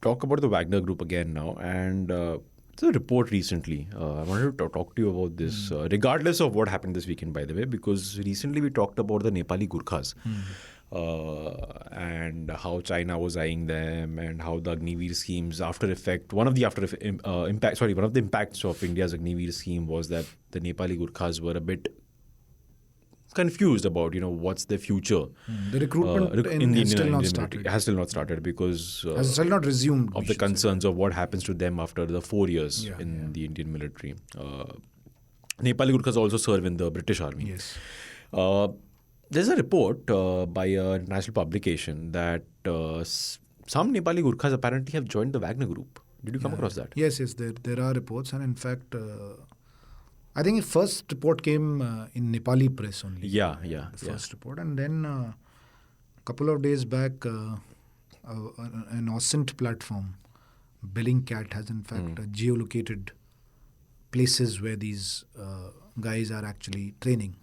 talk about the Wagner group again now. And there's a report recently. I wanted to talk to you about this, regardless of what happened this weekend, by the way, because recently we talked about the Nepali Gorkhas and how China was eyeing them, and how the Agniveer schemes one of the impacts of India's Agniveer scheme was that the Nepali Gorkhas were a bit confused about what's the future. The recruitment has still not started. Has still not started because has still not resumed of the concerns of what happens to them after the 4 years in the Indian military. Nepali Gorkhas also serve in the British Army. Yes. There's a report by a national publication that some Nepali Gorkhas apparently have joined the Wagner group. Did you come across that? Yes, there are reports, and in fact, I think the first report came in Nepali press only. The first report. And then a couple of days back, an OSINT platform, Bellingcat, has in fact geolocated places where these guys are actually training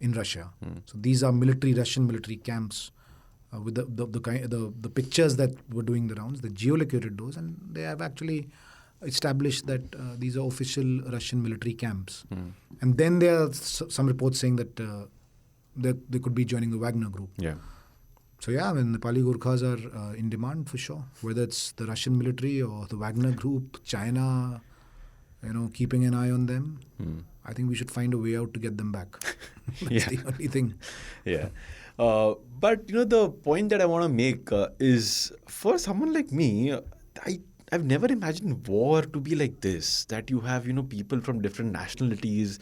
in Russia. So these are Russian military camps with the pictures that were doing the rounds. They geolocated those, and they have actually established that these are official Russian military camps. And then there are some reports saying that they could be joining the Wagner group. So Nepali Gorkhas are in demand for sure, whether it's the Russian military or the Wagner group, China, keeping an eye on them. I think we should find a way out to get them back. That's the only thing. But the point that I want to make is, for someone like me, I've never imagined war to be like this, that you have, people from different nationalities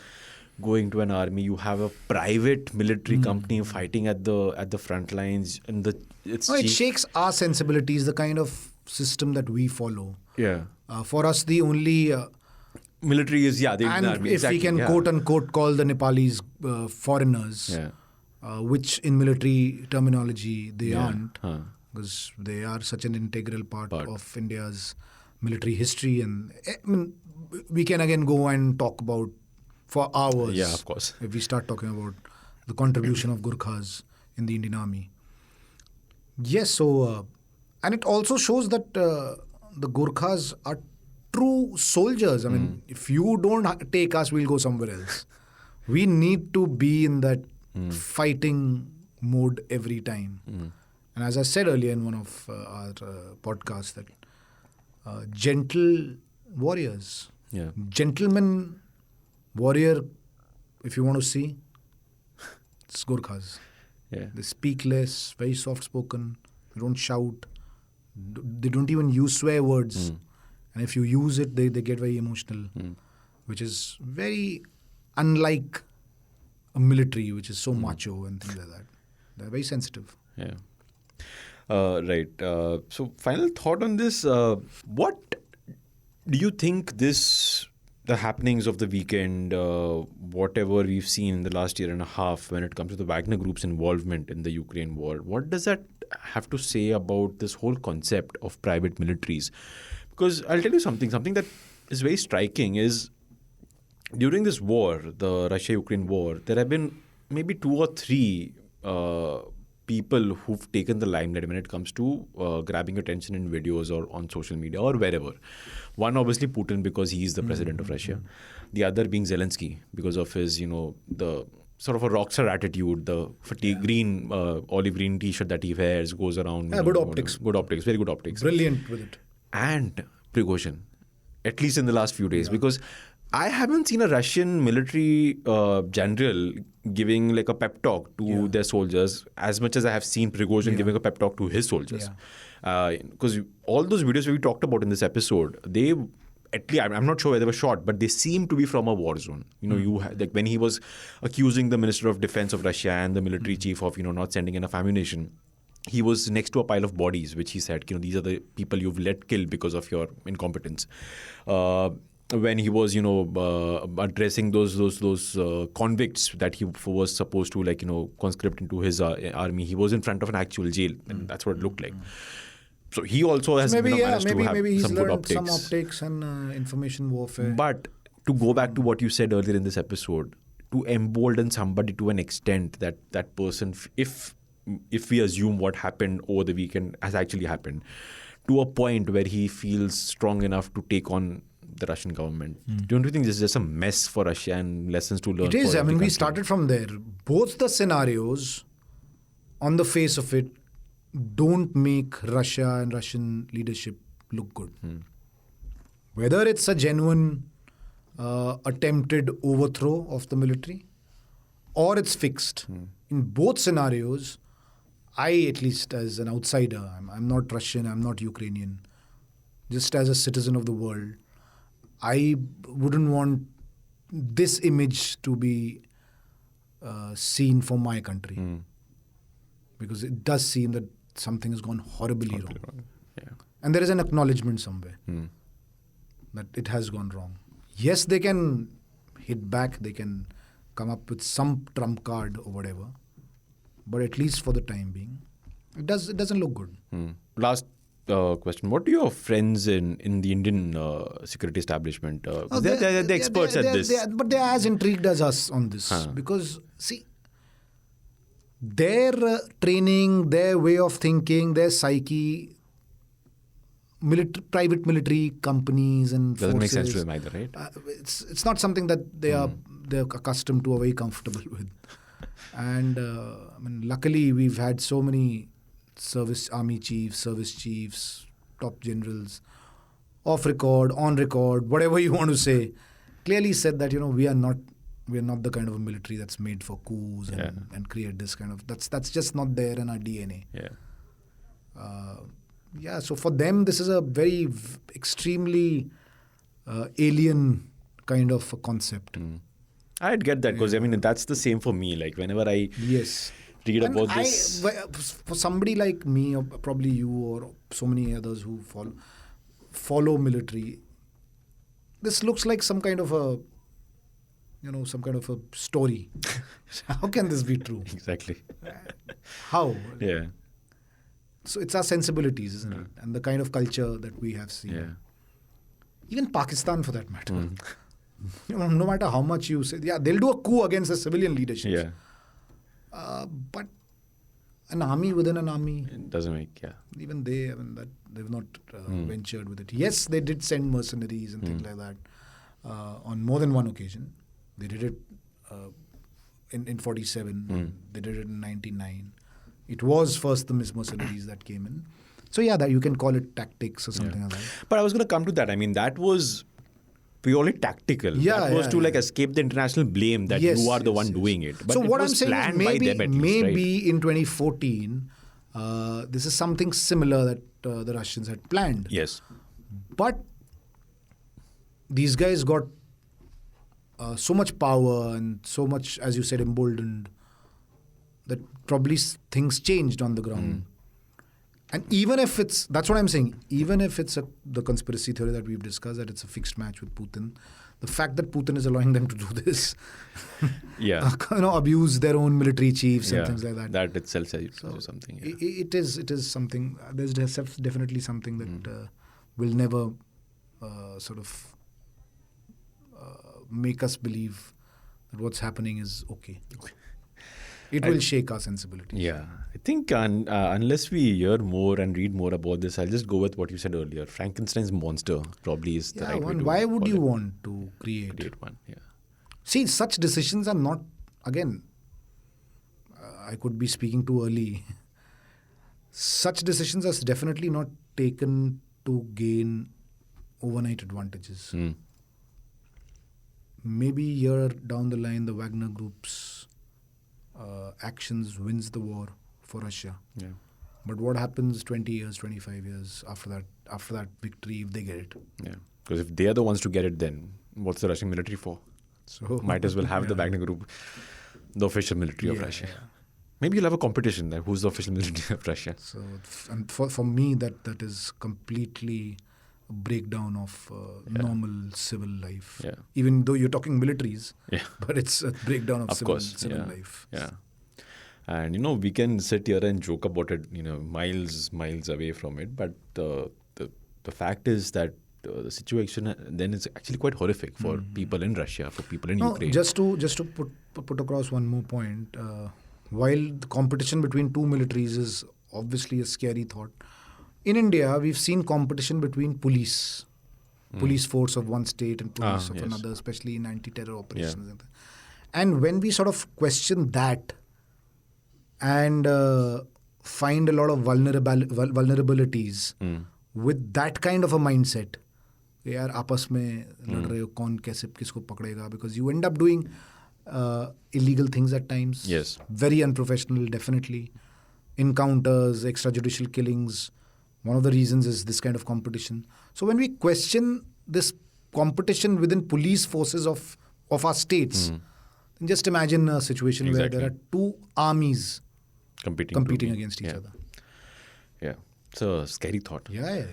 going to an army. You have a private military company fighting at the front lines, and it shakes our sensibilities, the kind of system that we follow. For us, the only military is the Indian army. If we can quote unquote call the Nepalis foreigners, which in military terminology they aren't. Because they are such an integral part of India's military history. And we can again go and talk about for hours. Of course. If we start talking about the contribution of Gorkhas in the Indian army. Yes, so, and it also shows that the Gorkhas are true soldiers. I mean, if you don't take us, we'll go somewhere else. We need to be in that fighting mode every time. And as I said earlier in one of our podcasts, that gentle warriors, gentleman warrior, if you want to see, it's Gorkhas. They speak less, very soft-spoken, they don't shout, they don't even use swear words. And if you use it, they get very emotional, which is very unlike a military which is so macho and things like that. They're very sensitive. Yeah. Right. So final thought on this. What do you think the happenings of the weekend, whatever we've seen in the last year and a half when it comes to the Wagner group's involvement in the Ukraine war, what does that have to say about this whole concept of private militaries? Because I'll tell you something that is very striking is during this war, the Russia-Ukraine war, there have been maybe 2 or 3 people who've taken the limelight when it comes to grabbing attention in videos or on social media or wherever. One, obviously, Putin, because he's the president of Russia. The other being Zelensky, because of his, the sort of a rockstar attitude, the fatigue green, olive green t-shirt that he wears, goes around. Good optics. Good optics, very good optics. Brilliant with it. And Prigozhin, at least in the last few days, because I haven't seen a Russian military general giving like a pep talk to their soldiers as much as I have seen Prigozhin giving a pep talk to his soldiers. Because all those videos we talked about in this episode, they, at least I'm not sure where they were shot, but they seem to be from a war zone. Like when he was accusing the Minister of Defense of Russia and the military chief of not sending enough ammunition, he was next to a pile of bodies, which he said, these are the people you've let kill because of your incompetence. When he was, addressing those convicts that he was supposed to, conscript into his army, he was in front of an actual jail, and that's what it looked like. So he also has managed to have he's some good learned optics. some optics and information warfare. But to go back to what you said earlier in this episode, to embolden somebody to an extent that person, if we assume what happened over the weekend has actually happened, to a point where he feels strong enough to take on the Russian government. Don't you think this is just a mess for Russia and lessons to learn? It is. For every we country? started from there. Both the scenarios, on the face of it, don't make Russia and Russian leadership look good. Whether it's a genuine attempted overthrow of the military or it's fixed. In both scenarios, I, at least as an outsider, I'm not Russian, I'm not Ukrainian, just as a citizen of the world, I wouldn't want this image to be seen for my country. Because it does seem that something has gone horribly wrong. Yeah. And there is an acknowledgement somewhere that it has gone wrong. Yes, they can hit back, they can come up with some trump card or whatever, but at least for the time being, it doesn't look good. Last question. What do your friends in the Indian security establishment, they're experts at this. But they're as intrigued as us on this. Because, see, their training, their way of thinking, their psyche, private military companies and doesn't forces, make sense to them either, right? It's not something that they're accustomed to or very comfortable with. And luckily we've had so many army chiefs, service chiefs, top generals, off record, on record, whatever you want to say, clearly said that we are not the kind of a military that's made for coups and create this kind of that's just not there in our DNA. So for them this is a very extremely alien kind of a concept. I'd get that because that's the same for me. Like whenever I read about this, for somebody like me or probably you or so many others who follow military, this looks like some kind of a story. How can this be true? Exactly. How? Yeah. So it's our sensibilities, isn't it? And the kind of culture that we have seen. Yeah. Even Pakistan, for that matter. No matter how much you say, they'll do a coup against the civilian leadership. Yeah. But an army within an army, It doesn't make, even they've not ventured with it. Yes, they did send mercenaries and things like that on more than one occasion. They did it in 47. They did it in 99. It was first the mercenaries that came in. So that you can call it tactics or something like that. But I was going to come to that. That was purely tactical. That was to escape the international blame that you are the one doing it. But so it what was I'm saying is by them at least, maybe in 2014, this is something similar that the Russians had planned. Yes. But these guys got so much power and so much, as you said, emboldened, that probably things changed on the ground. And even if that's what I'm saying, even if it's the conspiracy theory that we've discussed, that it's a fixed match with Putin, the fact that Putin is allowing them to do this, abuse their own military chiefs and things like that. That itself says something. Yeah. It is something, there's definitely something that will never make us believe that what's happening is okay. It will shake our sensibilities. Yeah. I think unless we hear more and read more about this, I'll just go with what you said earlier. Frankenstein's monster probably is the right way to why would you it. want to create one? Yeah. See, such decisions are not, again, I could be speaking too early. Such decisions are definitely not taken to gain overnight advantages. Maybe year down the line, the Wagner group's actions wins the war for Russia. Yeah. But what happens 20 years, 25 years after that victory, if they get it? Yeah. Because if they are the ones to get it, then what's the Russian military for? So might as well have the Wagner group, the official military of Russia. Yeah. Maybe you'll have a competition there. Who's the official military of Russia? So, and for me, that is completely a breakdown of normal civil life. Yeah. Even though you're talking militaries, but it's a breakdown of civil life. Yeah. And we can sit here and joke about it, miles away from it. But the fact is that the situation then is actually quite horrific for people in Russia, for people in Ukraine. Just to put across one more point. While the competition between two militaries is obviously a scary thought, in India we've seen competition between police force of one state and police of another, especially in anti-terror operations. Yeah. And when we sort of question that and find a lot of vulnerabilities with that kind of a mindset, यार आपस में लड़ रहे हो, कौन कैसे किसको पकड़ेगा, because you end up doing illegal things at times. Yes. Very unprofessional, definitely. Encounters, extrajudicial killings. One of the reasons is this kind of competition. So when we question this competition within police forces of our states, then just imagine a situation where there are two armies competing against each other. Yeah. It's a scary thought. Yeah.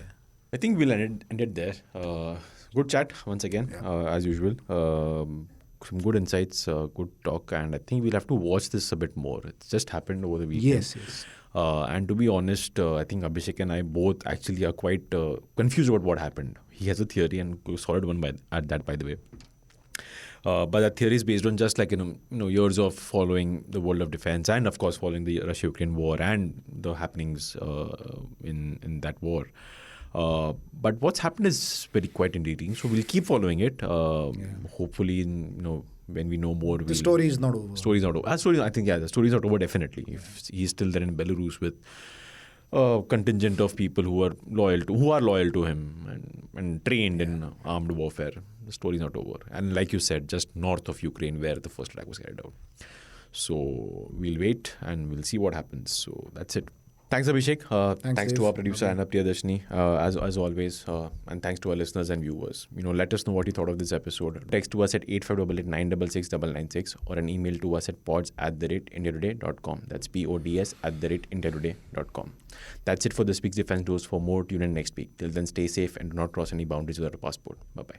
I think we'll end it there. Good chat once again, as usual. Some good insights, good talk, and I think we'll have to watch this a bit more. It's just happened over the weekend. Yes. And to be honest, I think Abhishek and I both actually are quite confused about what happened. He has a theory, and a solid one by the way. But that theory is based on just like years of following the world of defense, and of course following the Russia-Ukraine war and the happenings in that war. But what's happened is quite intriguing. So we'll keep following it. Hopefully, when we know more, the story is not over. Story is not over. I think the story is not over. Definitely, if he's still there in Belarus with a contingent of people who are loyal to him and trained in armed warfare, the story is not over. And like you said, just north of Ukraine, where the first attack was carried out. So we'll wait and we'll see what happens. So that's it. Thanks, Abhishek. Thanks to our producer, Anna Priyadarshini, as always. And thanks to our listeners and viewers. Let us know what you thought of this episode. Text to us at 8588966996 or an email to us at pods@indiatoday.com. That's pods@indiatoday.com. That's it for this week's Defense Dose. For more, tune in next week. Till then, stay safe and do not cross any boundaries without a passport. Bye-bye.